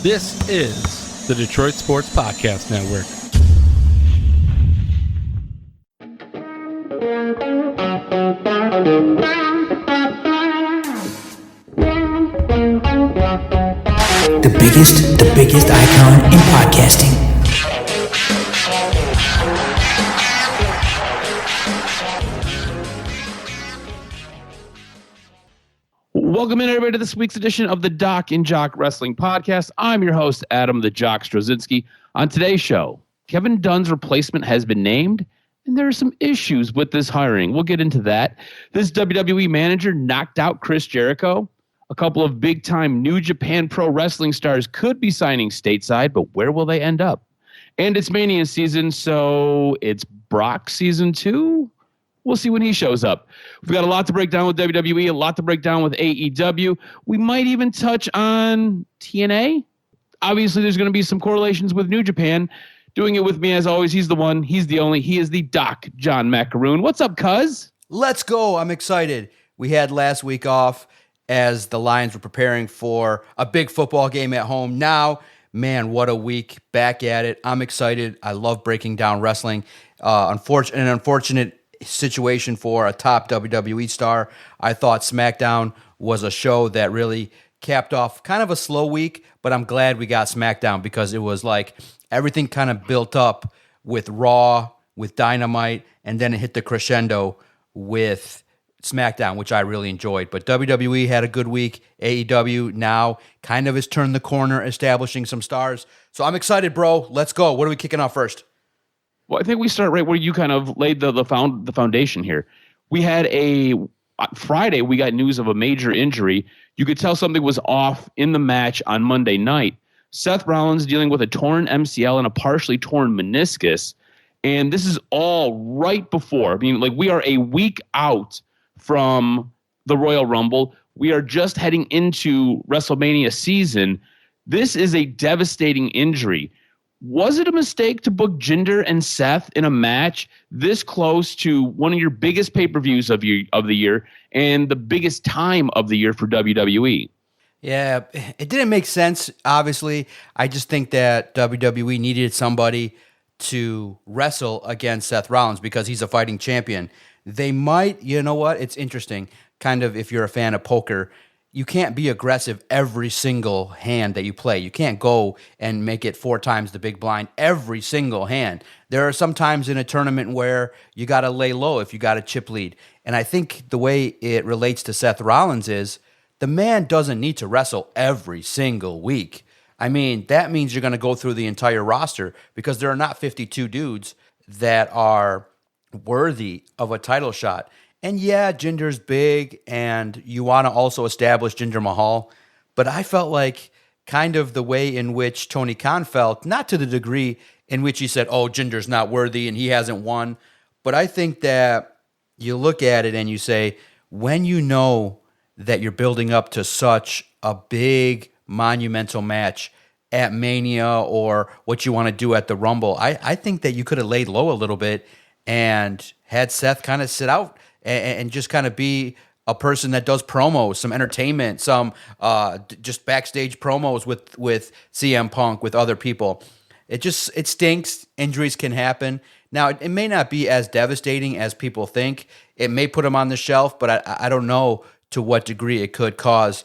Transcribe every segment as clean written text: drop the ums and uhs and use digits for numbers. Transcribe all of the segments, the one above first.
This is the Detroit Sports Podcast Network. The biggest icon in podcasting. Welcome in, everybody, to this week's edition of the DocNJock Wrestling Podcast. I'm your host, Adam the Jock Strozinski. On today's show, Kevin Dunn's replacement has been named, and there are some issues with this hiring. We'll get into that. This WWE manager knocked out Chris Jericho. A couple of big-time New Japan Pro Wrestling stars could be signing stateside, but where will they end up? And it's Mania season, so it's Brock season 2. We'll see when he shows up. We've got a lot to break down with WWE, a lot to break down with AEW. We might even touch on TNA. Obviously, there's going to be some correlations with New Japan. Doing it with me, as always, he's the one, he's the only, he is the Doc, John Macaroon. What's up, cuz? Let's go. I'm excited. We had last week off as the Lions were preparing for a big football game at home. Now, man, what a week. Back at it. I'm excited. I love breaking down wrestling. An unfortunate situation for a top WWE star. I thought SmackDown was a show that really capped off kind of a slow week, but I'm glad we got SmackDown because it was like everything kind of built up with Raw, with Dynamite, and then it hit the crescendo with SmackDown, which I really enjoyed. But WWE had a good week. AEW now kind of has turned the corner, establishing some stars. So I'm excited, bro. Let's go. What are we kicking off first? Well, I think we start right where you kind of laid the foundation here. We had Friday, we got news of a major injury. You could tell something was off in the match on Monday night. Seth Rollins dealing with a torn MCL and a partially torn meniscus. And this is all right before. I mean, like, we are a week out from the Royal Rumble. We are just heading into WrestleMania season. This is a devastating injury. Was it a mistake to book Jinder and Seth in a match this close to one of your biggest pay-per-views of the year and the biggest time of the year for WWE? Yeah, it didn't make sense, obviously. I just think that WWE needed somebody to wrestle against Seth Rollins because he's a fighting champion. They might, you know what? It's interesting. Kind of, if you're a fan of poker, you can't be aggressive every single hand that you play. You can't go and make it 4 times the big blind every single hand. There are some times in a tournament where you got to lay low if you got a chip lead. And I think the way it relates to Seth Rollins is the man doesn't need to wrestle every single week. I mean, that means you're going to go through the entire roster because there are not 52 dudes that are worthy of a title shot. And yeah, Jinder's big, and you want to also establish Jinder Mahal. But I felt like kind of the way in which Tony Khan felt, not to the degree in which he said, oh, Jinder's not worthy and he hasn't won. But I think that you look at it and you say, when you know that you're building up to such a big, monumental match at Mania or what you want to do at the Rumble, I think that you could have laid low a little bit and had Seth kind of sit out and just kind of be a person that does promos, some entertainment, some just backstage promos with CM Punk, with other people. It stinks. Injuries can happen. Now, it may not be as devastating as people think. It may put him on the shelf, but I don't know to what degree it could cause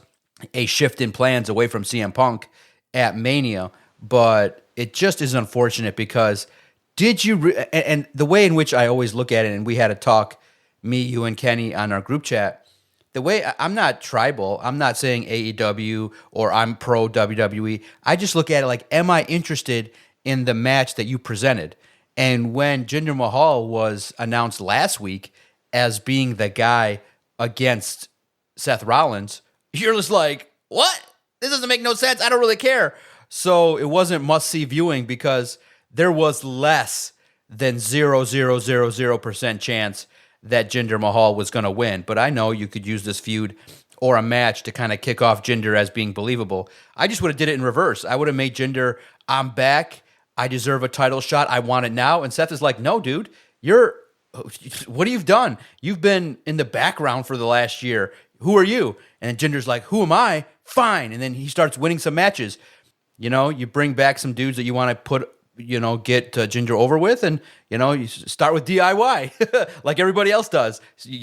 a shift in plans away from CM Punk at Mania. But it just is unfortunate because and the way in which I always look at it, and we had a talk, me, you, and Kenny on our group chat, the way I'm not tribal, I'm not saying AEW or I'm pro WWE. I just look at it like, am I interested in the match that you presented? And when Jinder Mahal was announced last week as being the guy against Seth Rollins, you're just like, what? This doesn't make no sense. I don't really care. So it wasn't must-see viewing because there was less than 0.000% chance that Jinder Mahal was going to win. But I know you could use this feud or a match to kind of kick off Jinder as being believable. I just would have did it in reverse. I would have made Jinder, I'm back. I deserve a title shot. I want it now. And Seth is like, no, dude, what have you done? You've been in the background for the last year. Who are you? And Jinder's like, who am I? Fine. And then he starts winning some matches. You bring back some dudes that you want to get Jinder over with, and you start with DIY like everybody else does,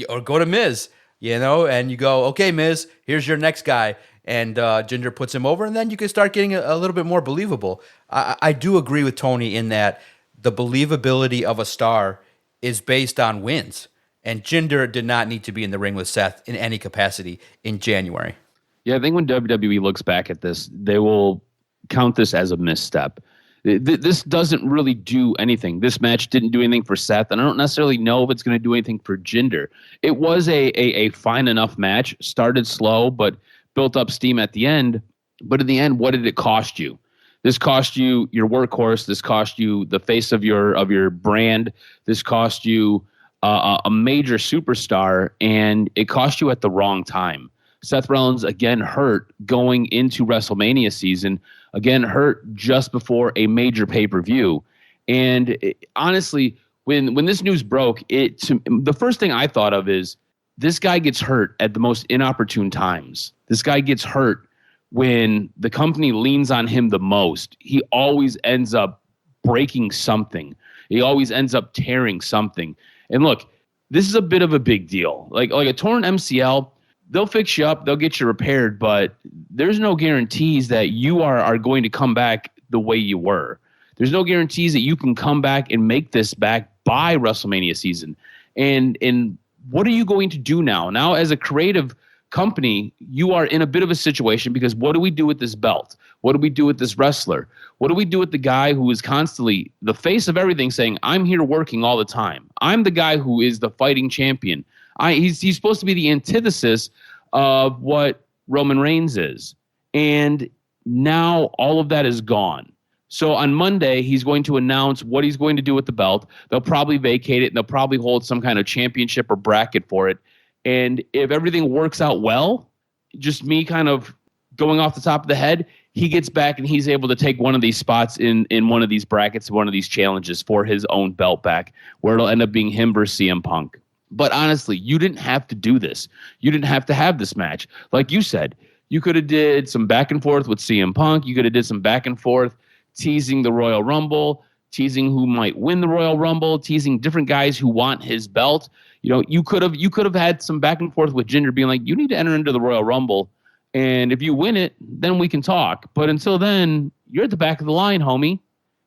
or go to Miz, and you go, okay, Miz, here's your next guy, and Jinder puts him over, and then you can start getting a little bit more believable. I do agree with Tony in that the believability of a star is based on wins, and Jinder did not need to be in the ring with Seth in any capacity in January. Yeah, I think when WWE looks back at this, they will count this as a misstep. This doesn't really do anything. This match didn't do anything for Seth, and I don't necessarily know if it's going to do anything for Jinder. It was a fine enough match, started slow, but built up steam at the end. But in the end, what did it cost you? This cost you your workhorse. This cost you the face of your brand. This cost you a major superstar, and it cost you at the wrong time. Seth Rollins, again, hurt going into WrestleMania season, again, hurt just before a major pay-per-view. And honestly, when this news broke, the first thing I thought of is this guy gets hurt at the most inopportune times. This guy gets hurt when the company leans on him the most. He always ends up breaking something. He always ends up tearing something. And look, this is a bit of a big deal. Like a torn MCL, they'll fix you up, they'll get you repaired, but there's no guarantees that you are going to come back the way you were. There's no guarantees that you can come back and make this back by WrestleMania season. And what are you going to do now? Now, as a creative company, you are in a bit of a situation because what do we do with this belt? What do we do with this wrestler? What do we do with the guy who is constantly the face of everything saying, I'm here working all the time. I'm the guy who is the fighting champion. He's supposed to be the antithesis of what Roman Reigns is. And now all of that is gone. So on Monday, he's going to announce what he's going to do with the belt. They'll probably vacate it, and they'll probably hold some kind of championship or bracket for it. And if everything works out well, just me kind of going off the top of the head, he gets back and he's able to take one of these spots in one of these brackets, one of these challenges for his own belt back, where it'll end up being him versus CM Punk. But honestly, you didn't have to do this. You didn't have to have this match. Like you said, you could have did some back and forth with CM Punk. You could have did some back and forth teasing the Royal Rumble, teasing who might win the Royal Rumble, teasing different guys who want his belt. You could have had some back and forth with Jinder being like, you need to enter into the Royal Rumble, and if you win it, then we can talk. But until then, you're at the back of the line, homie.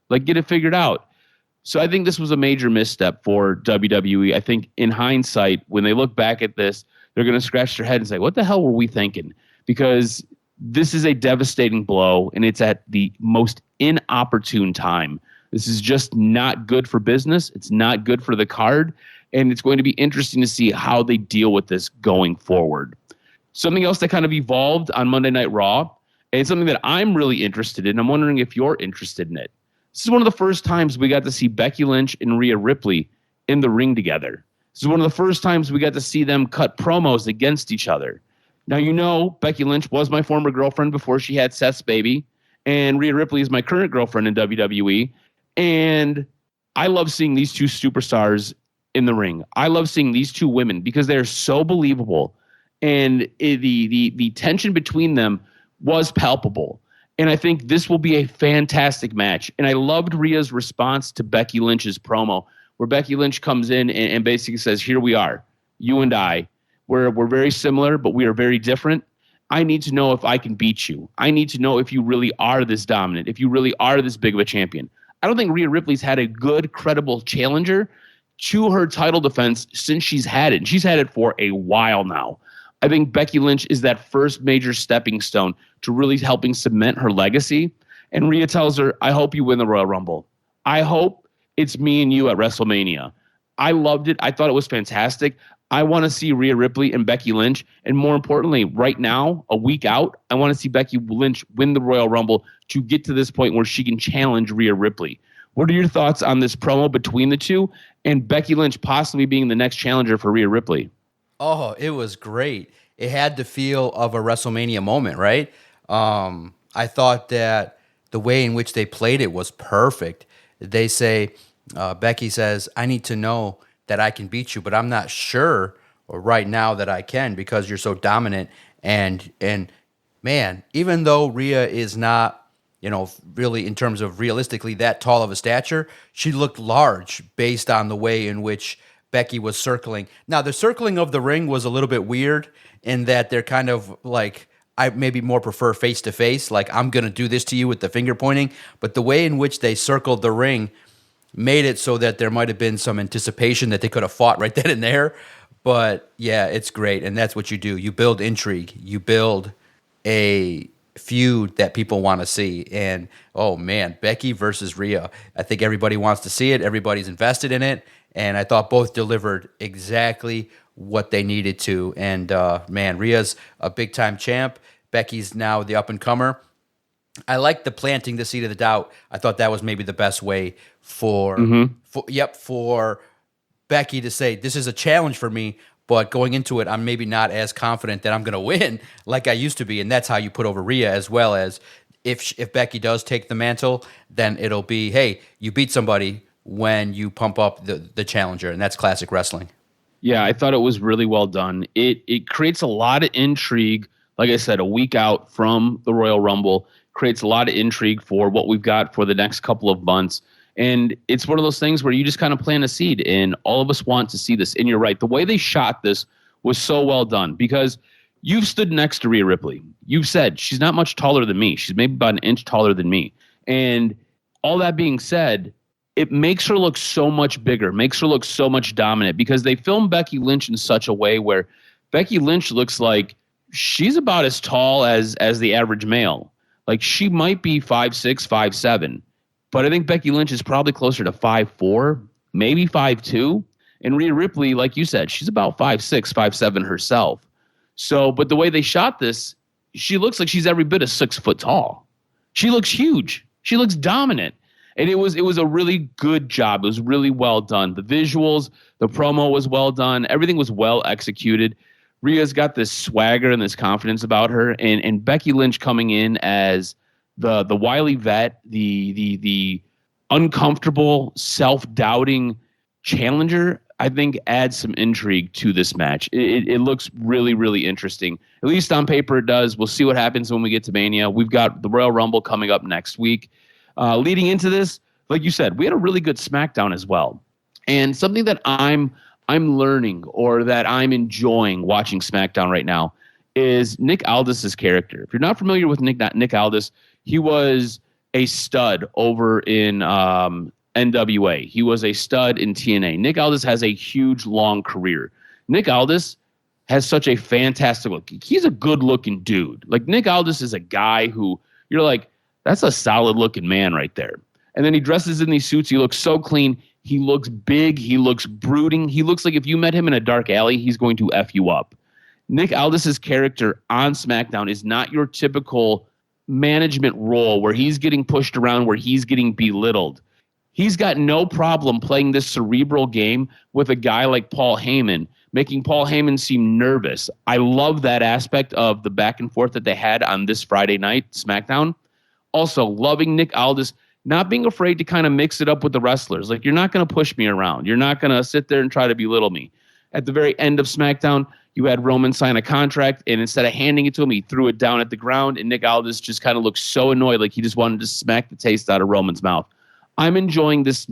Like, get it figured out. So I think this was a major misstep for WWE. I think in hindsight, when they look back at this, they're going to scratch their head and say, what the hell were we thinking? Because this is a devastating blow, and it's at the most inopportune time. This is just not good for business. It's not good for the card, and it's going to be interesting to see how they deal with this going forward. Something else that kind of evolved on Monday Night Raw, and something that I'm really interested in, I'm wondering if you're interested in it. This is one of the first times we got to see Becky Lynch and Rhea Ripley in the ring together. This is one of the first times we got to see them cut promos against each other. Now, Becky Lynch was my former girlfriend before she had Seth's baby, and Rhea Ripley is my current girlfriend in WWE. And I love seeing these two superstars in the ring. I love seeing these two women because they're so believable, and the tension between them was palpable. And I think this will be a fantastic match. And I loved Rhea's response to Becky Lynch's promo, where Becky Lynch comes in and basically says, here we are, you and I. We're very similar, but we are very different. I need to know if I can beat you. I need to know if you really are this dominant, if you really are this big of a champion. I don't think Rhea Ripley's had a good, credible challenger to her title defense since she's had it. And she's had it for a while now. I think Becky Lynch is that first major stepping stone to really helping cement her legacy. And Rhea tells her, I hope you win the Royal Rumble. I hope it's me and you at WrestleMania. I loved it. I thought it was fantastic. I want to see Rhea Ripley and Becky Lynch. And more importantly, right now, a week out, I want to see Becky Lynch win the Royal Rumble to get to this point where she can challenge Rhea Ripley. What are your thoughts on this promo between the two and Becky Lynch possibly being the next challenger for Rhea Ripley? Oh, it was great. It had the feel of a WrestleMania moment, right? I thought that the way in which they played it was perfect. They say, Becky says, I need to know that I can beat you, but I'm not sure right now that I can because you're so dominant. And man, even though Rhea is not, really in terms of realistically that tall of a stature. She looked large based on the way in which Becky was circling. Now, the circling of the ring was a little bit weird in that they're kind of like, I maybe more prefer face to face, like I'm going to do this to you with the finger pointing. But the way in which they circled the ring made it so that there might have been some anticipation that they could have fought right then and there. But yeah, it's great. And that's what you do. You build intrigue. You build a feud that people want to see. And oh man, Becky versus Rhea. I think everybody wants to see it. Everybody's invested in it. And I thought both delivered exactly what they needed to. And man, Rhea's a big time champ. Becky's now the up and comer. I like the planting the seed of the doubt. I thought that was maybe the best way for Becky to say, this is a challenge for me, but going into it, I'm maybe not as confident that I'm going to win like I used to be. And that's how you put over Rhea, as well as if Becky does take the mantle, then it'll be, hey, you beat somebody when you pump up the challenger. And that's classic wrestling. Yeah, I thought it was really well done. It creates a lot of intrigue. Like I said, a week out from the Royal Rumble creates a lot of intrigue for what we've got for the next couple of months. And it's one of those things where you just kind of plant a seed, and all of us want to see this. And you're right. The way they shot this was so well done, because you've stood next to Rhea Ripley. You've said she's not much taller than me. She's maybe about an inch taller than me. And all that being said, it makes her look so much bigger, makes her look so much dominant, because they filmed Becky Lynch in such a way where Becky Lynch looks like she's about as tall as the average male. Like, she might be 5'6", 5'7", but I think Becky Lynch is probably closer to 5'4", maybe 5'2". And Rhea Ripley, like you said, she's about 5'6", 5'7" herself. So, but the way they shot this, she looks like she's every bit of 6 foot tall. She looks huge. She looks dominant. And it was a really good job. It was really well done. The visuals, the promo was well done. Everything was well executed. Rhea's got this swagger and this confidence about her, and Becky Lynch coming in as the wily vet, the uncomfortable, self-doubting challenger, I think adds some intrigue to this match. It looks really, really interesting. At least on paper it does. We'll see what happens when we get to Mania. We've got the Royal Rumble coming up next week. Leading into this, like you said, we had a really good SmackDown as well. And something that I'm learning, or that I'm enjoying watching SmackDown right now, is Nick Aldis's character. If you're not familiar with Nick Aldis, he was a stud over in NWA. He was a stud in TNA. Nick Aldis has a huge, long career. Nick Aldis has such a fantastic look. He's a good-looking dude. Like, Nick Aldis is a guy who you're like, that's a solid-looking man right there. And then he dresses in these suits. He looks so clean. He looks big. He looks brooding. He looks like if you met him in a dark alley, he's going to F you up. Nick Aldis's character on SmackDown is not your typical management role where he's getting pushed around, where he's getting belittled. He's got no problem playing this cerebral game with a guy like Paul Heyman, making Paul Heyman seem nervous. I love that aspect of the back and forth that they had on this Friday night SmackDown. Also, loving Nick Aldis not being afraid to kind of mix it up with the wrestlers. Like, you're not going to push me around. You're not going to sit there and try to belittle me. At the very end of SmackDown, you had Roman sign a contract, and instead of handing it to him, he threw it down at the ground, and Nick Aldis just kind of looked so annoyed, like he just wanted to smack the taste out of Roman's mouth. I'm enjoying this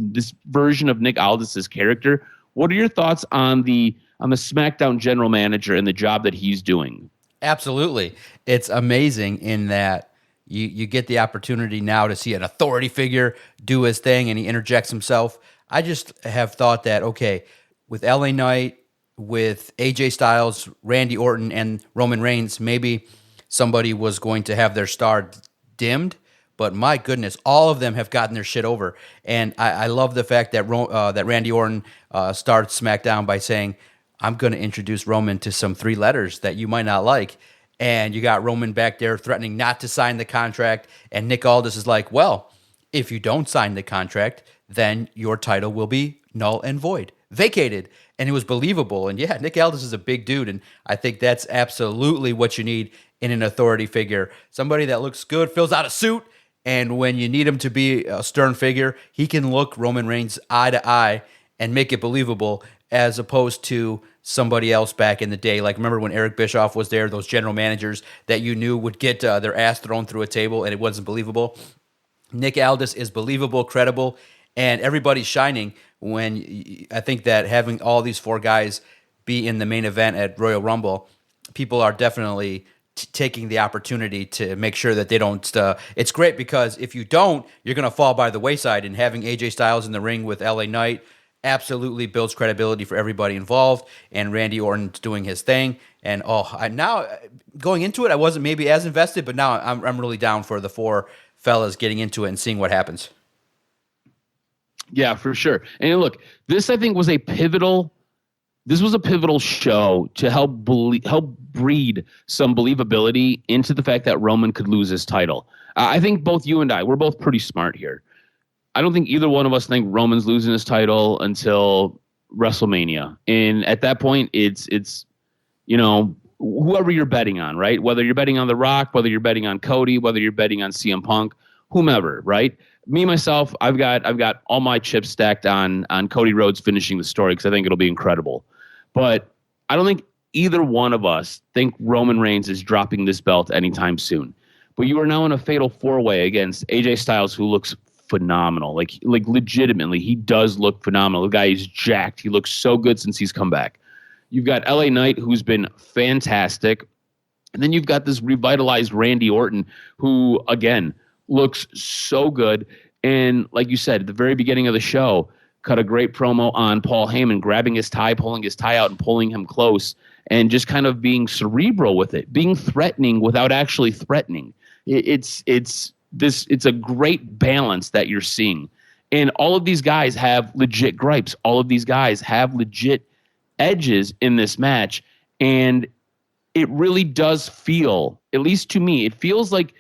version of Nick Aldis's character. What are your thoughts on the SmackDown general manager and the job that he's doing? Absolutely. It's amazing in that you get the opportunity now to see an authority figure do his thing, and he interjects himself. I just have thought that, okay, with LA Knight, with AJ Styles, Randy Orton, and Roman Reigns, maybe somebody was going to have their star dimmed, but my goodness, all of them have gotten their shit over. And I love the fact that that Randy Orton starts SmackDown by saying, I'm going to introduce Roman to some 3 letters that you might not like. And you got Roman back there threatening not to sign the contract. And Nick Aldis is like, well, if you don't sign the contract, then your title will be null and void, vacated. And it was believable. And yeah, Nick Aldis is a big dude. And I think that's absolutely what you need in an authority figure. Somebody that looks good, fills out a suit. And when you need him to be a stern figure, he can look Roman Reigns eye to eye and make it believable, as opposed to somebody else back in the day. Like, remember when Eric Bischoff was there, those general managers that you knew would get their ass thrown through a table and it wasn't believable? Nick Aldis is believable, credible, and everybody's shining. I think that having all these four guys be in the main event at Royal Rumble, people are definitely taking the opportunity to make sure that they don't. It's great because if you don't, you're going to fall by the wayside. And having AJ Styles in the ring with LA Knight absolutely builds credibility for everybody involved. And Randy Orton's doing his thing. And now going into it, I wasn't maybe as invested, but now I'm really down for the four fellas getting into it and seeing what happens. Yeah, for sure. And look, this I think was a pivotal. This was a pivotal show to help breed some believability into the fact that Roman could lose his title. I think both you and I, we're both pretty smart here. I don't think either one of us think Roman's losing his title until WrestleMania. And at that point, it's whoever you're betting on, right? Whether you're betting on The Rock, whether you're betting on Cody, whether you're betting on CM Punk, whomever, right? Me, myself, I've got all my chips stacked on Cody Rhodes finishing the story because I think it'll be incredible. But I don't think either one of us think Roman Reigns is dropping this belt anytime soon. But you are now in a fatal four-way against AJ Styles, who looks phenomenal. Like legitimately, he does look phenomenal. The guy is jacked. He looks so good since he's come back. You've got LA Knight, who's been fantastic. And then you've got this revitalized Randy Orton, who, again, looks so good. And like you said, at the very beginning of the show, cut a great promo on Paul Heyman grabbing his tie, pulling his tie out and pulling him close, and just kind of being cerebral with it, being threatening without actually threatening. It's a great balance that you're seeing. And all of these guys have legit gripes. All of these guys have legit edges in this match. And it really does feel, at least to me, it feels like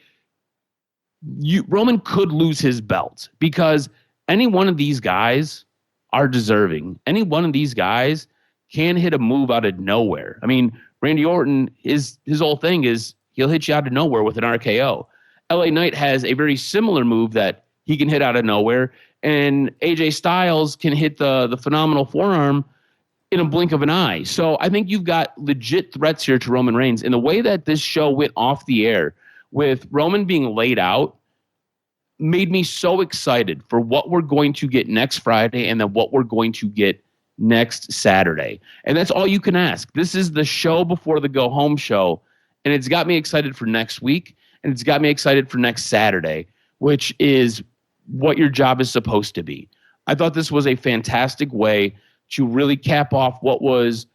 Roman could lose his belt because any one of these guys are deserving. Any one of these guys can hit a move out of nowhere. I mean, Randy Orton, his whole thing is he'll hit you out of nowhere with an RKO. LA Knight has a very similar move that he can hit out of nowhere, and AJ Styles can hit the phenomenal forearm in a blink of an eye. So I think you've got legit threats here to Roman Reigns. And the way that this show went off the air with Roman being laid out made me so excited for what we're going to get next Friday and then what we're going to get next Saturday. And that's all you can ask. This is the show before the go home show. And it's got me excited for next week. And it's got me excited for next Saturday, which is what your job is supposed to be. I thought this was a fantastic way to really cap off what was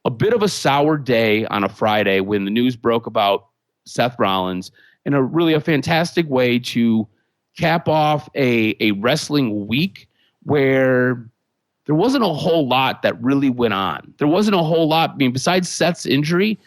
a bit of a sour day on a Friday when the news broke about Seth Rollins, and a fantastic way to cap off a wrestling week where there wasn't a whole lot that really went on. There wasn't a whole lot. I mean, besides Seth's injury,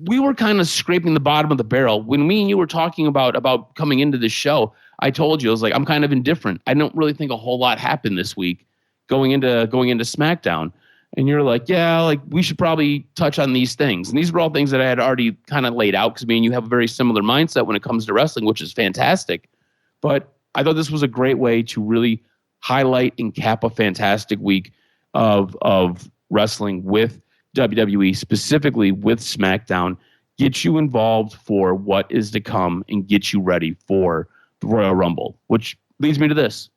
we were kind of scraping the bottom of the barrel. When me and you were talking about coming into the show, I told you, I was like, I'm kind of indifferent. I don't really think a whole lot happened this week going into SmackDown. And you're like, yeah, like we should probably touch on these things. And these were all things that I had already kind of laid out because me and you have a very similar mindset when it comes to wrestling, which is fantastic. But I thought this was a great way to really highlight and cap a fantastic week of wrestling with WWE, specifically with SmackDown, get you involved for what is to come and get you ready for the Royal Rumble, which leads me to this.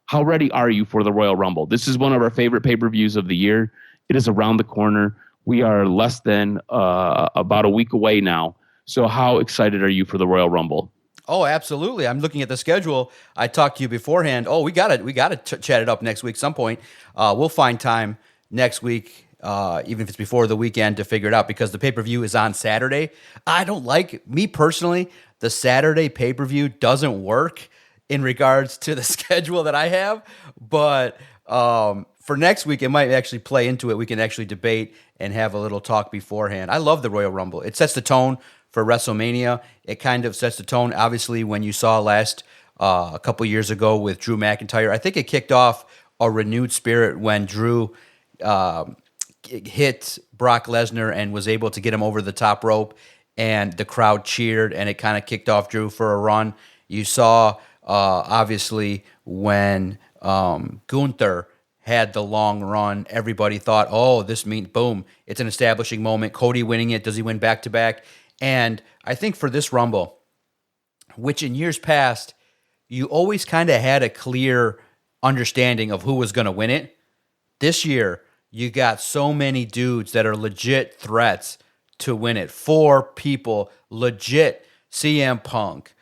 How ready are you for the Royal Rumble? This is one of our favorite pay-per-views of the year. It is around the corner. We are less than about a week away now. So how excited are you for the Royal Rumble? Oh, absolutely. I'm looking at the schedule. I talked to you beforehand. Oh, we got to chat it up next week some point. We'll find time next week, even if it's before the weekend, to figure it out because the pay-per-view is on Saturday. I don't like, me personally, the Saturday pay-per-view doesn't work in regards to the schedule that I have, but for next week, it might actually play into it. We can actually debate and have a little talk beforehand. I love the Royal Rumble. It sets the tone for WrestleMania. It kind of sets the tone, obviously, when you saw last a couple years ago with Drew McIntyre. I think it kicked off a renewed spirit when Drew hit Brock Lesnar and was able to get him over the top rope, and the crowd cheered, and it kind of kicked off Drew for a run. You saw obviously, when Gunther had the long run, everybody thought, oh, this means, boom, it's an establishing moment. Cody winning it. Does he win back-to-back? And I think for this Rumble, which in years past you always kind of had a clear understanding of who was going to win it. This year, you got so many dudes that are legit threats to win it. 4 people, legit. CM Punk,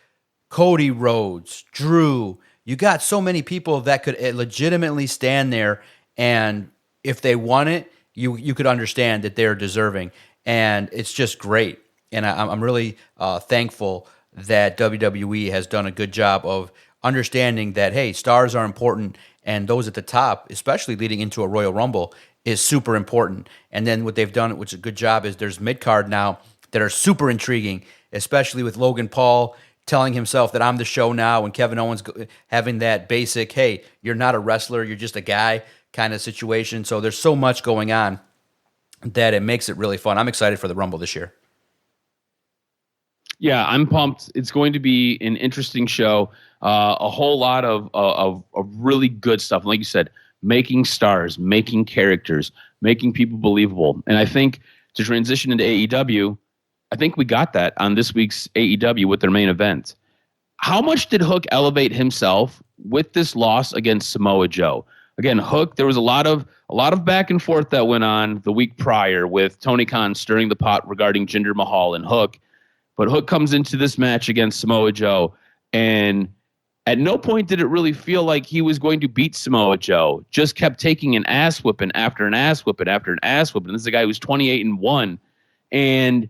Cody Rhodes, Drew. You got so many people that could legitimately stand there, and if they won it, you could understand that they're deserving. And it's just great. And I'm really thankful that WWE has done a good job of understanding that, hey, stars are important, and those at the top, especially leading into a Royal Rumble, is super important. And then what they've done, which is a good job, is there's mid-card now that are super intriguing, especially with Logan Paul telling himself that I'm the show now, and Kevin Owens having that basic, hey, you're not a wrestler, you're just a guy kind of situation. So there's so much going on that it makes it really fun. I'm excited for the Rumble this year. Yeah, I'm pumped. It's going to be an interesting show. A whole lot of really good stuff. Like you said, making stars, making characters, making people believable. And I think to transition into AEW, I think we got that on this week's AEW with their main event. How much did Hook elevate himself with this loss against Samoa Joe? Again, Hook, there was a lot of back and forth that went on the week prior with Tony Khan stirring the pot regarding Jinder Mahal and Hook. But Hook comes into this match against Samoa Joe, and at no point did it really feel like he was going to beat Samoa Joe. Just kept taking an ass whipping after an ass whipping after an ass whipping. This is a guy who's 28-1, and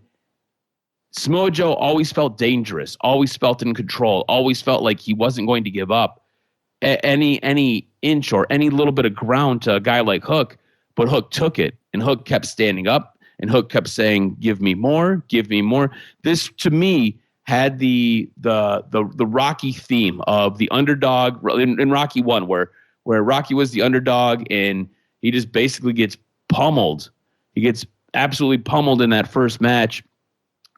Samoa Joe always felt dangerous, always felt in control, always felt like he wasn't going to give up any inch or any little bit of ground to a guy like Hook. But Hook took it, and Hook kept standing up, and Hook kept saying, "Give me more, give me more." This, to me, had the Rocky theme of the underdog in Rocky 1, where Rocky was the underdog, and he just basically gets pummeled. He gets absolutely pummeled in that first match,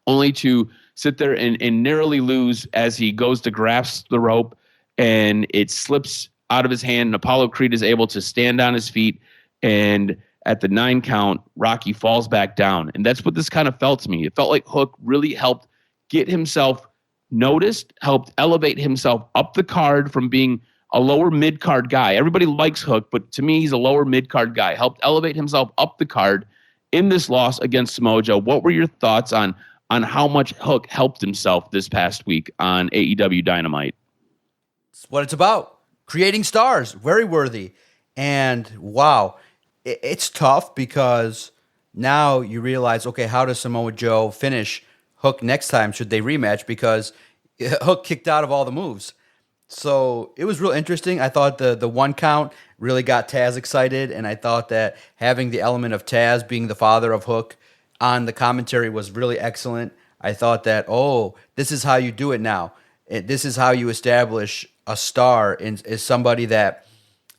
only to sit there and narrowly lose as he goes to grasp the rope, and it slips out of his hand, and Apollo Creed is able to stand on his feet, and at the 9 count, Rocky falls back down. And that's what this kind of felt to me. It felt like Hook really helped get himself noticed, helped elevate himself up the card from being a lower mid-card guy. Everybody likes Hook, but to me, he's a lower mid-card guy. Helped elevate himself up the card in this loss against Samoa Joe. What were your thoughts on how much Hook helped himself this past week on AEW Dynamite? It's what it's about. Creating stars. Very worthy. And wow, it's tough because now you realize, okay, how does Samoa Joe finish Hook next time should they rematch? Because Hook kicked out of all the moves. So it was real interesting. I thought the 1 count really got Taz excited, and I thought that having the element of Taz being the father of Hook on the commentary was really excellent. I thought that, this is how you do it now. This is how you establish a star is somebody that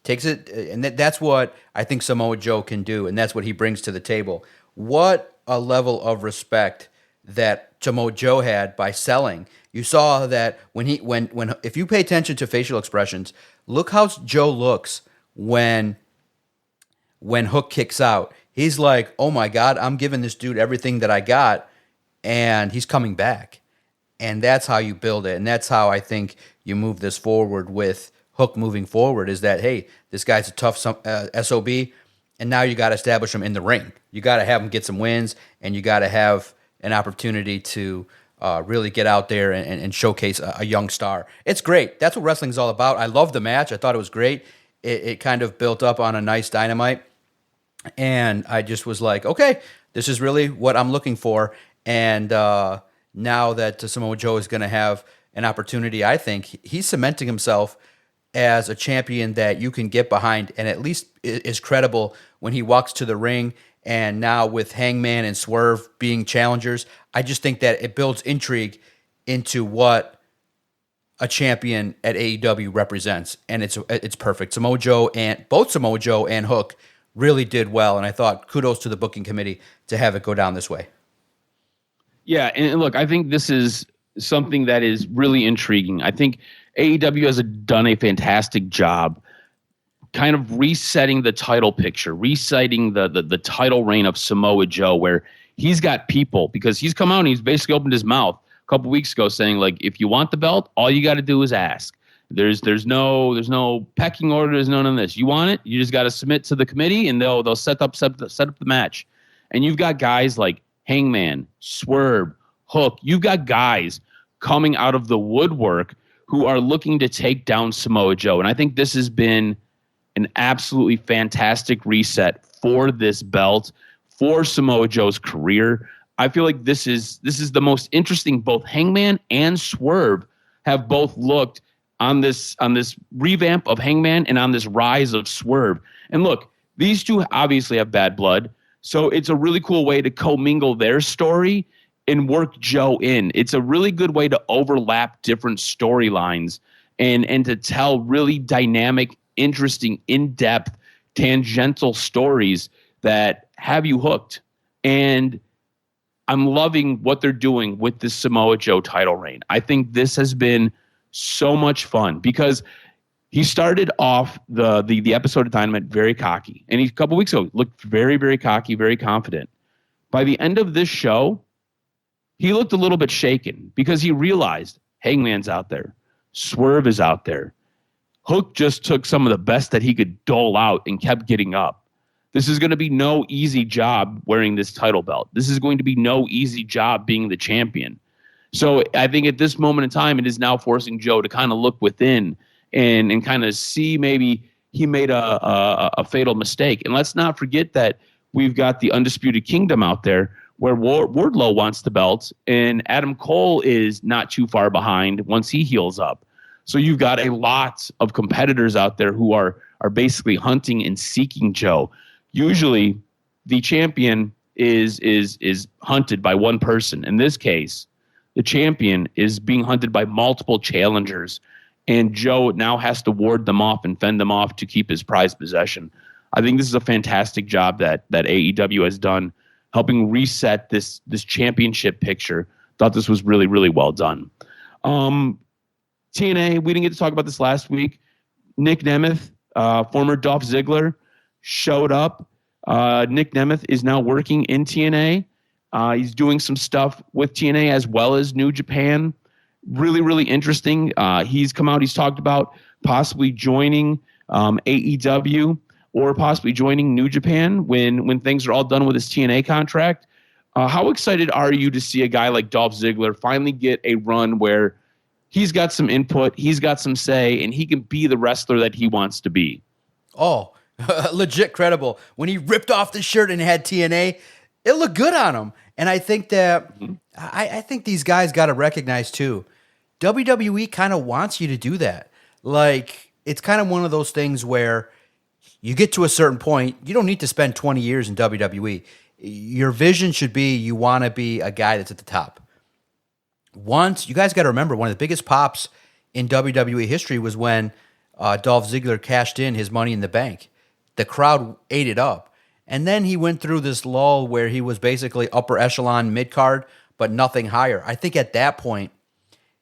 takes it, and that's what I think Samoa Joe can do, and that's what he brings to the table. What a level of respect that Samoa Joe had by selling. You saw that when if you pay attention to facial expressions, look how Joe looks when Hook kicks out. He's like, "Oh my God, I'm giving this dude everything that I got," and he's coming back. And that's how you build it, and that's how I think you move this forward with Hook moving forward, is that, hey, this guy's a tough SOB, and now you got to establish him in the ring. You got to have him get some wins, and you got to have an opportunity to really get out there and showcase a young star. It's great. That's what wrestling's all about. I love the match. I thought it was great. It kind of built up on a nice Dynamite, and I just was like, okay, this is really what I'm looking for. And now that Samoa Joe is going to have an opportunity, I think he's cementing himself as a champion that you can get behind and at least is credible when he walks to the ring. And now with Hangman and Swerve being challengers, I just think that it builds intrigue into what a champion at AEW represents. And it's perfect. Both Samoa Joe and Hook really did well. And I thought kudos to the booking committee to have it go down this way. Yeah, and look, I think this is something that is really intriguing. I think AEW has done a fantastic job kind of resetting the title picture, resetting the title reign of Samoa Joe, where he's got people, because he's come out and he's basically opened his mouth a couple weeks ago saying, like, if you want the belt, all you got to do is ask. There's no pecking order. There's none of this. You want it, you just got to submit to the committee, and they'll set up the match. And you've got guys like Hangman, Swerve, Hook. You've got guys coming out of the woodwork who are looking to take down Samoa Joe. And I think this has been an absolutely fantastic reset for this belt, for Samoa Joe's career. I feel like this is the most interesting. Both Hangman and Swerve have both looked on this revamp of Hangman and on this rise of Swerve. And look, these two obviously have bad blood, so it's a really cool way to commingle their story and work Joe in. It's a really good way to overlap different storylines and to tell really dynamic, interesting, in-depth, tangential stories that have you hooked. And I'm loving what they're doing with this Samoa Joe title reign. I think this has been so much fun because he started off the episode of Dynamite very cocky. And a couple weeks ago looked very, very cocky, very confident. By the end of this show, he looked a little bit shaken because he realized Hangman's out there. Swerve is out there. Hook just took some of the best that he could dole out and kept getting up. This is going to be no easy job wearing this title belt. This is going to be no easy job being the champion. So I think at this moment in time, it is now forcing Joe to kind of look within and kind of see maybe he made a fatal mistake. And let's not forget that we've got the Undisputed Kingdom out there where Wardlow wants the belt, and Adam Cole is not too far behind once he heals up. So you've got a lot of competitors out there who are basically hunting and seeking Joe. Usually, the champion is hunted by one person. In this case, the champion is being hunted by multiple challengers, and Joe now has to ward them off and fend them off to keep his prized possession. I think this is a fantastic job that AEW has done, helping reset this championship picture. Thought this was really, really well done. TNA, we didn't get to talk about this last week. Nick Nemeth, former Dolph Ziggler, showed up. Nick Nemeth is now working in TNA. He's doing some stuff with TNA as well as New Japan. Really, really interesting. He's come out. He's talked about possibly joining AEW or possibly joining New Japan when things are all done with his TNA contract. How excited are you to see a guy like Dolph Ziggler finally get a run where he's got some input, he's got some say, and he can be the wrestler that he wants to be? Oh, legit credible. When he ripped off the shirt and had TNA, it looked good on him. And I think that I think these guys got to recognize too, WWE kind of wants you to do that. Like, it's kind of one of those things where you get to a certain point, you don't need to spend 20 years in WWE. Your vision should be you want to be a guy that's at the top. Once, you guys got to remember, one of the biggest pops in WWE history was when Dolph Ziggler cashed in his Money in the Bank. The crowd ate it up. And then he went through this lull where he was basically upper echelon mid-card, but nothing higher. I think at that point,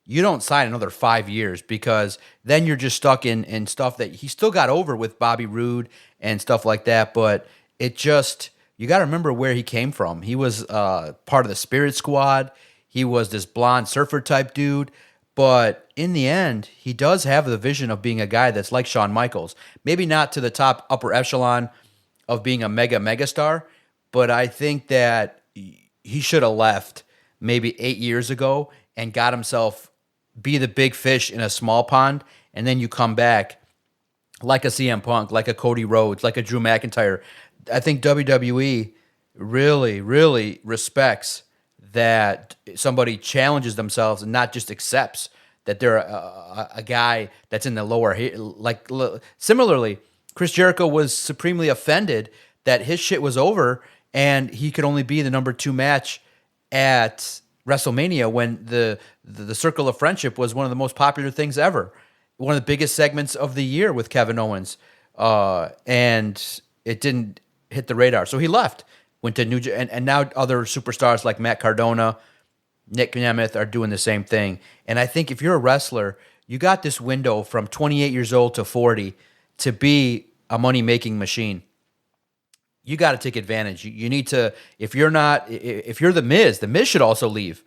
you don't sign another 5 years because then you're just stuck in stuff that he still got over with Bobby Roode and stuff like that. But it just, you got to remember where he came from. He was part of the Spirit Squad. He was this blonde surfer type dude. But in the end, he does have the vision of being a guy that's like Shawn Michaels. Maybe not to the top upper echelon of being a mega star, but I think that he should have left maybe 8 years ago and got himself be the big fish in a small pond, and then you come back like a CM Punk, like a Cody Rhodes, like a Drew McIntyre. I think WWE really, really respects that somebody challenges themselves and not just accepts that they're a guy that's in the lower. Like, similarly, Chris Jericho was supremely offended that his shit was over and he could only be the number 2 match at WrestleMania when the Circle of Friendship was one of the most popular things ever. One of the biggest segments of the year with Kevin Owens. And it didn't hit the radar. So he left, went to New Japan, and now other superstars like Matt Cardona, Nick Nemeth are doing the same thing. And I think if you're a wrestler, you got this window from 28 years old to 40 to be a money-making machine. You got to take advantage. You need to, if you're the Miz should also leave.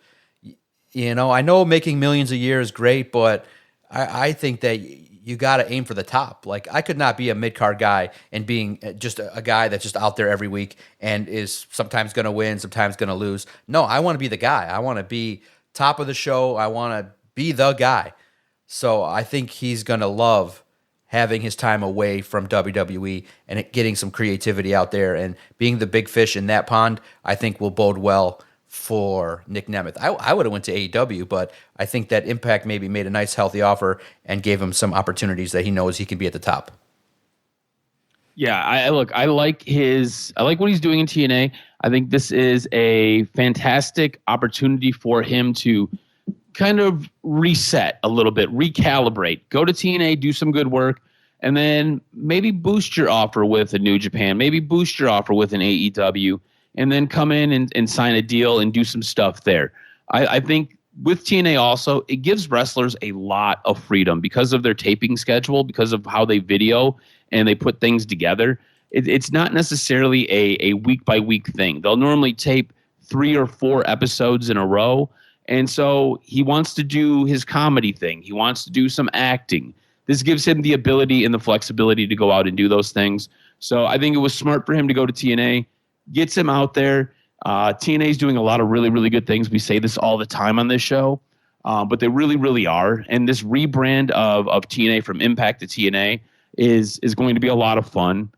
You know, I know making millions a year is great, but I think that you got to aim for the top. Like, I could not be a mid-card guy and being just a guy that's just out there every week and is sometimes going to win, sometimes going to lose. No, I want to be the guy. I want to be top of the show. I want to be the guy. So I think he's going to love having his time away from WWE and getting some creativity out there and being the big fish in that pond. I think will bode well for Nick Nemeth. I would have went to AEW, but I think that Impact maybe made a nice, healthy offer and gave him some opportunities that he knows he can be at the top. Yeah, I like what he's doing in TNA. I think this is a fantastic opportunity for him to kind of reset a little bit, recalibrate, go to TNA, do some good work, and then maybe boost your offer with a New Japan, maybe boost your offer with an AEW, and then come in and sign a deal and do some stuff there. I think with TNA also, it gives wrestlers a lot of freedom because of their taping schedule, because of how they video and they put things together. It's not necessarily a week-by-week thing. They'll normally tape 3 or 4 episodes in a row, and so he wants to do his comedy thing. He wants to do some acting. This gives him the ability and the flexibility to go out and do those things. So I think it was smart for him to go to TNA. Gets him out there. TNA is doing a lot of really, really good things. We say this all the time on this show, but they really, really are. And this rebrand of TNA from Impact to TNA is going to be a lot of fun.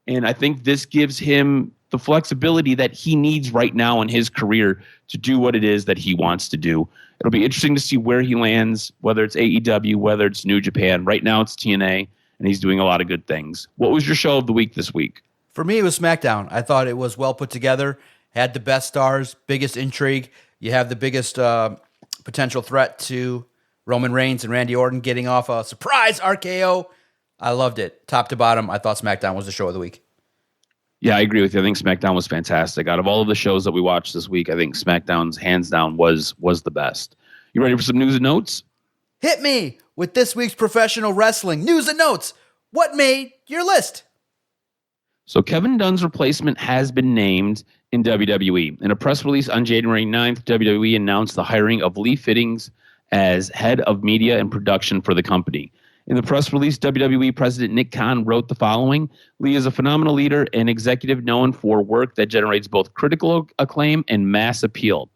And I think this gives him the flexibility that he needs right now in his career to do what it is that he wants to do. It'll be interesting to see where he lands, whether it's AEW, whether it's New Japan. Right now it's TNA, and he's doing a lot of good things. What was your show of the week this week? For me, it was SmackDown. I thought it was well put together, had the best stars, biggest intrigue. You have the biggest potential threat to Roman Reigns and Randy Orton getting off a surprise RKO. I loved it. Top to bottom, I thought SmackDown was the show of the week. Yeah, I agree with you. I think SmackDown was fantastic. Out of all of the shows that we watched this week, I think SmackDown's hands down was the best. You ready for some news and notes? Hit me with this week's professional wrestling news and notes. What made your list? So Kevin Dunn's replacement has been named in WWE. In a press release on January 9th, WWE announced the hiring of Lee Fittings as head of media and production for the company. In the press release, WWE President Nick Khan wrote the following: Lee is a phenomenal leader and executive known for work that generates both critical acclaim and mass appeal.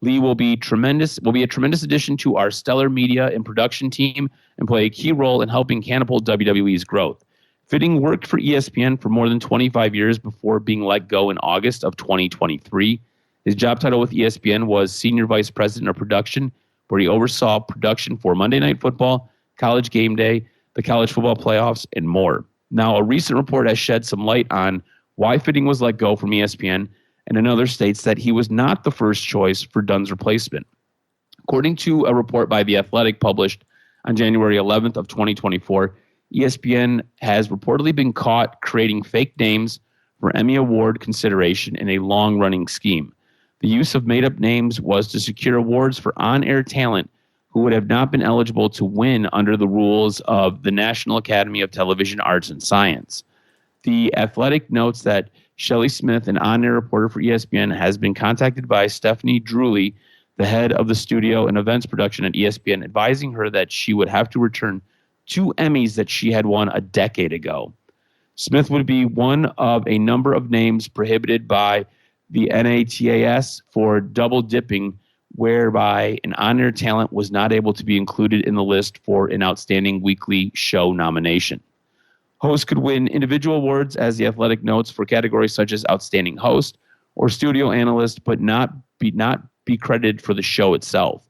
Lee will be a tremendous addition to our stellar media and production team and play a key role in helping catapult WWE's growth. Fitting worked for ESPN for more than 25 years before being let go in August of 2023. His job title with ESPN was Senior Vice President of Production, where he oversaw production for Monday Night Football, College Game Day, the College Football Playoffs, and more. Now, a recent report has shed some light on why Fitting was let go from ESPN, and another states that he was not the first choice for Dunn's replacement. According to a report by The Athletic published on January 11th of 2024, ESPN has reportedly been caught creating fake names for Emmy Award consideration in a long-running scheme. The use of made-up names was to secure awards for on-air talent who would have not been eligible to win under the rules of the National Academy of Television Arts and Science. The Athletic notes that Shelley Smith, an on-air reporter for ESPN, has been contacted by Stephanie Drewley, the head of the studio and events production at ESPN, advising her that she would have to return 2 Emmys that she had won a decade ago. Smith would be one of a number of names prohibited by the NATAS for double dipping, whereby an on-air talent was not able to be included in the list for an outstanding weekly show nomination. Hosts could win individual awards, as The Athletic notes, for categories such as outstanding host or studio analyst, but not be credited for the show itself.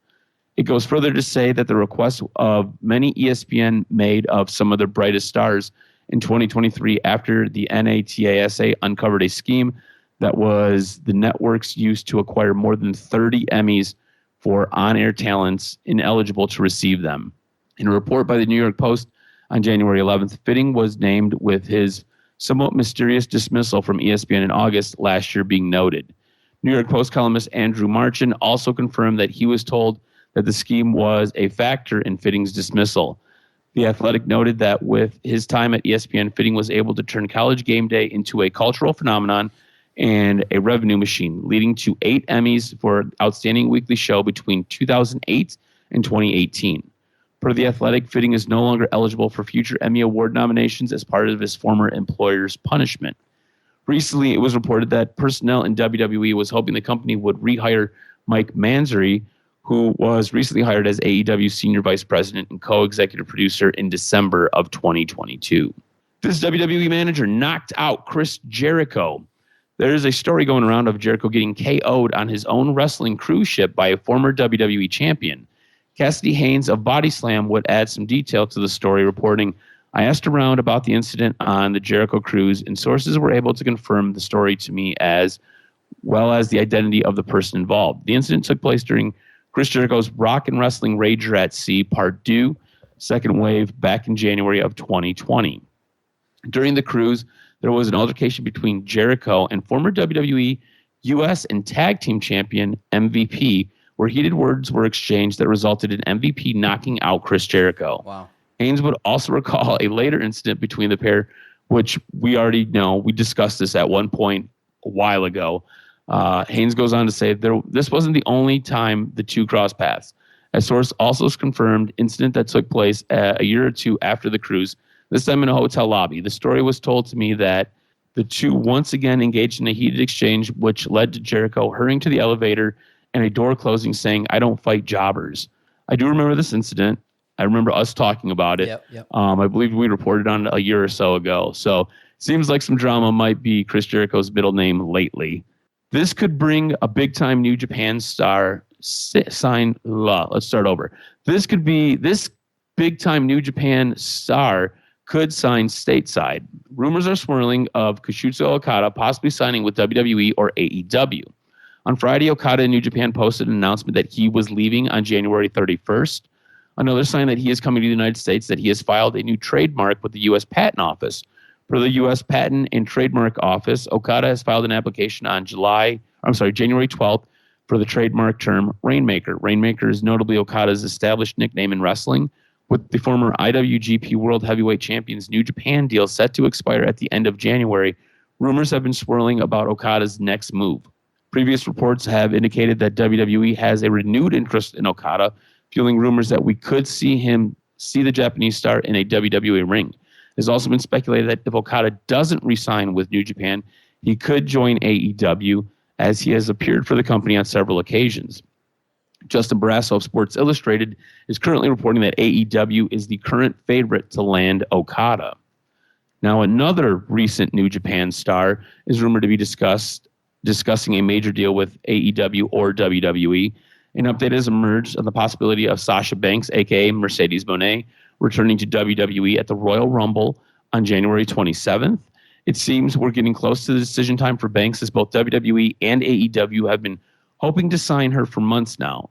It goes further to say that the request of many ESPN made of some of their brightest stars in 2023 after the NATASA uncovered a scheme that was the networks used to acquire more than 30 Emmys for on-air talents ineligible to receive them. In a report by the New York Post on January 11th, Fitting was named with his somewhat mysterious dismissal from ESPN in August last year being noted. New York Post columnist Andrew Marchand also confirmed that he was told that the scheme was a factor in Fitting's dismissal. The Athletic noted that with his time at ESPN, Fitting was able to turn College Game Day into a cultural phenomenon and a revenue machine, leading to 8 Emmys for Outstanding Weekly Show between 2008 and 2018. Per The Athletic, Fitting is no longer eligible for future Emmy Award nominations as part of his former employer's punishment. Recently, it was reported that personnel in WWE was hoping the company would rehire Mike Mansory, who was recently hired as AEW Senior Vice President and co-executive producer in December of 2022. This WWE manager knocked out Chris Jericho. There is a story going around of Jericho getting KO'd on his own wrestling cruise ship by a former WWE champion. Cassidy Haynes of Body Slam would add some detail to the story, reporting, I asked around about the incident on the Jericho cruise, and sources were able to confirm the story to me as well as the identity of the person involved. The incident took place during Chris Jericho's Rock and Wrestling Rager at Sea Part 2, second wave, back in January of 2020. During the cruise, there was an altercation between Jericho and former WWE US and Tag Team Champion MVP, where heated words were exchanged that resulted in MVP knocking out Chris Jericho. Wow. Haynes would also recall a later incident between the pair, which we already know. We discussed this at one point a while ago. Haynes goes on to say this wasn't the only time the two crossed paths. A source also confirmed incident that took place a year or two after the cruise, this time in a hotel lobby. The story was told to me that the two once again engaged in a heated exchange, which led to Jericho hurrying to the elevator and a door closing saying, I don't fight jobbers. I do remember this incident. I remember us talking about it. Yep. I believe we reported on it a year or so ago. So it seems like some drama might be Chris Jericho's middle name lately. This could bring a big-time New Japan star sign. Let's start over. This big-time New Japan star could sign stateside. Rumors are swirling of Kazuchika Okada possibly signing with WWE or AEW. On Friday, Okada in New Japan posted an announcement that he was leaving on January 31st. Another sign that he is coming to the United States that he has filed a new trademark with the U.S. Patent Office. For the U.S. Patent and Trademark Office, Okada has filed an application on January 12th for the trademark term Rainmaker. Rainmaker is notably Okada's established nickname in wrestling, with the former IWGP World Heavyweight Champion's New Japan deal set to expire at the end of January. Rumors have been swirling about Okada's next move. Previous reports have indicated that WWE has a renewed interest in Okada, fueling rumors that we could see the Japanese star in a WWE ring. It has also been speculated that if Okada doesn't re-sign with New Japan, he could join AEW, as he has appeared for the company on several occasions. Justin Barrasso of Sports Illustrated is currently reporting that AEW is the current favorite to land Okada. Now, another recent New Japan star is rumored to be discussing a major deal with AEW or WWE. An update has emerged on the possibility of Sasha Banks, a.k.a. Mercedes Moné, returning to WWE at the Royal Rumble on January 27th. It seems we're getting close to the decision time for Banks, as both WWE and AEW have been hoping to sign her for months now.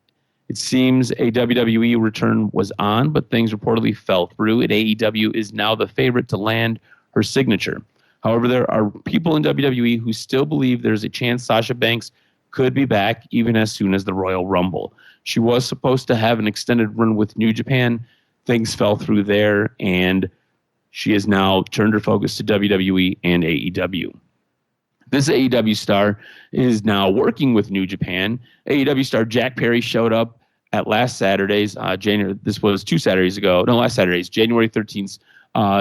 It seems a WWE return was on, but things reportedly fell through, and AEW is now the favorite to land her signature. However, there are people in WWE who still believe there's a chance Sasha Banks could be back even as soon as the Royal Rumble. She was supposed to have an extended run with New Japan. Things fell through there, and she has now turned her focus to WWE and AEW. This AEW star is now working with New Japan. AEW star Jack Perry showed up at last Saturday's, this was 2 Saturdays ago, no, last Saturday's, January 13th,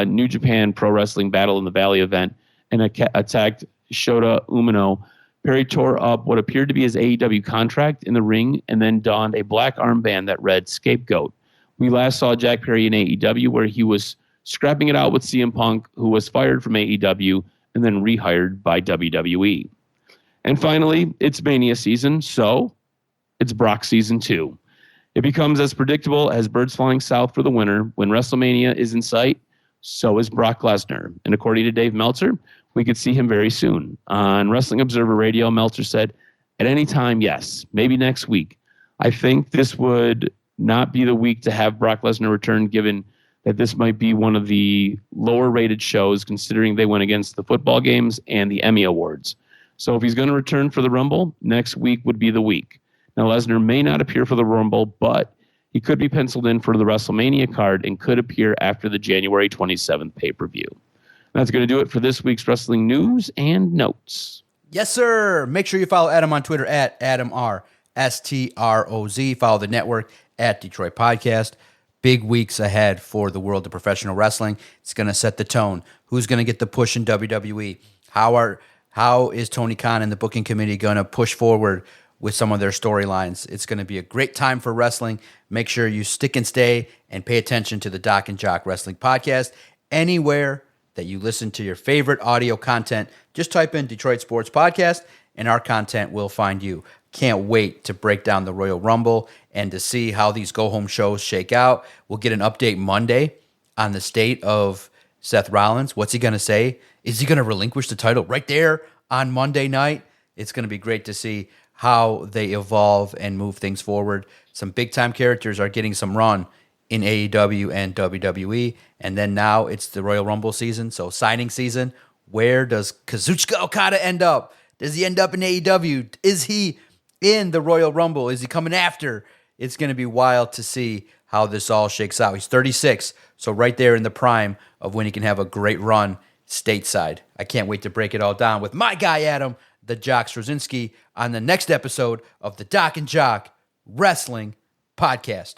New Japan Pro Wrestling Battle in the Valley event, and attacked Shota Umino. Perry tore up what appeared to be his AEW contract in the ring and then donned a black armband that read Scapegoat. We last saw Jack Perry in AEW, where he was scrapping it out with CM Punk, who was fired from AEW and then rehired by WWE. And finally, it's Mania season, so it's Brock season 2. It becomes as predictable as birds flying south for the winter. When WrestleMania is in sight, so is Brock Lesnar. And according to Dave Meltzer, we could see him very soon. On Wrestling Observer Radio, Meltzer said, at any time, yes, maybe next week. I think this would not be the week to have Brock Lesnar return, given that this might be one of the lower-rated shows, considering they went against the football games and the Emmy Awards. So if he's going to return for the Rumble, next week would be the week. Now, Lesnar may not appear for the Rumble, but he could be penciled in for the WrestleMania card and could appear after the January 27th pay-per-view. That's going to do it for this week's wrestling news and notes. Yes, sir. Make sure you follow Adam on Twitter at AdamRStroz. Follow the network at Detroit Podcast. big weeks ahead for the world of professional wrestling. It's going to set the tone. Who's going to get the push in WWE? How is Tony Khan and the booking committee going to push forward with some of their storylines? It's going to be a great time for wrestling. Make sure you stick and stay and pay attention to the Doc and Jock Wrestling Podcast. Anywhere that you listen to your favorite audio content, just type in Detroit Sports Podcast and our content will find you. Can't wait to break down the Royal Rumble and to see how these go-home shows shake out. We'll get an update Monday on the state of Seth Rollins. What's he going to say? Is he going to relinquish the title right there on Monday night? It's going to be great to see how they evolve and move things forward. Some big-time characters are getting some run in AEW and WWE. And then now it's the Royal Rumble season, so signing season. Where does Kazuchika Okada end up? Does he end up in AEW? Is he in the Royal Rumble? Is he coming after? It's going to be wild to see how this all shakes out. He's 36, so right there in the prime of when he can have a great run stateside. I can't wait to break it all down with my guy, Adam, the Jock Straczynski, on the next episode of the Doc and Jock Wrestling Podcast.